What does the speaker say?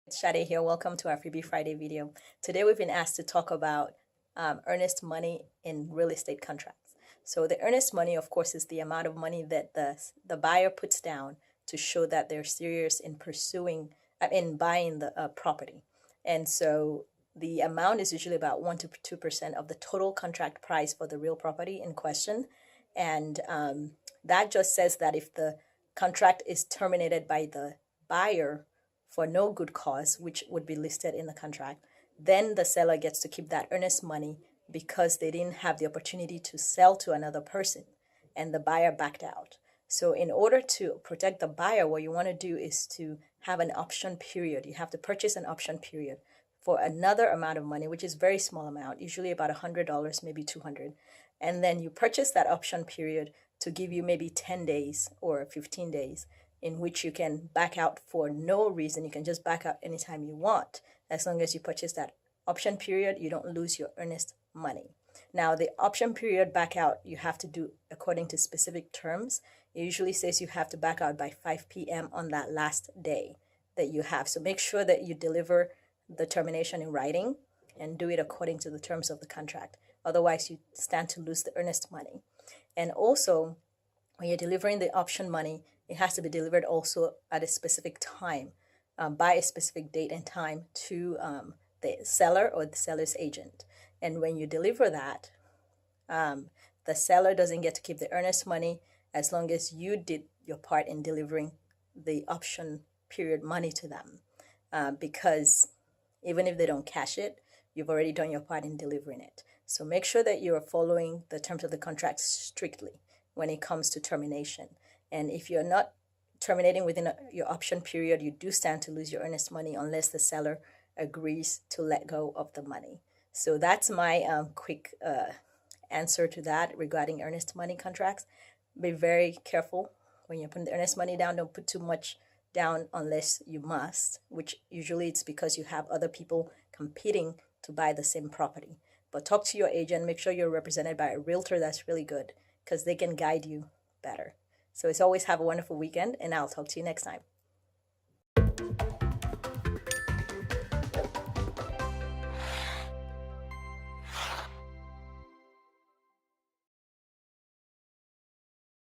It's Shade here. Welcome to our Freebie Friday video. Today we've been asked to talk about earnest money in real estate contracts. So the earnest money, of course, is the amount of money that the buyer puts down to show that they're serious in buying the property. And so the amount is usually about 1 to 2% of the total contract price for the real property in question. And that just says that if the contract is terminated by the buyer for no good cause, which would be listed in the contract, then the seller gets to keep that earnest money because they didn't have the opportunity to sell to another person and the buyer backed out. So in order to protect the buyer, what you want to do is to have an option period. You have to purchase an option period for another amount of money, which is very small amount, usually about $100, maybe $200. And then you purchase that option period to give you maybe 10 days or 15 days in which you can back out for no reason. You can just back out anytime you want. As long as you purchase that option period, you don't lose your earnest money. Now, the option period back out, you have to do according to specific terms. It usually says you have to back out by 5 p.m. on that last day that you have. So make sure that you deliver the termination in writing and do it according to the terms of the contract. Otherwise, you stand to lose the earnest money. And also, when you're delivering the option money, it has to be delivered also at a specific time, by a specific date and time to the seller or the seller's agent. And when you deliver that, the seller doesn't get to keep the earnest money as long as you did your part in delivering the option period money to them. Because even if they don't cash it, you've already done your part in delivering it. So make sure that you're following the terms of the contract strictly when it comes to termination. And if you're not terminating within your option period, you do stand to lose your earnest money unless the seller agrees to let go of the money. So that's my quick answer to that regarding earnest money contracts. Be very careful when you're putting the earnest money down. Don't put too much down unless you must, which usually it's because you have other people competing to buy the same property. But talk to your agent. Make sure you're represented by a realtor that's really good because they can guide you better. So as always, have a wonderful weekend, and I'll talk to you next time.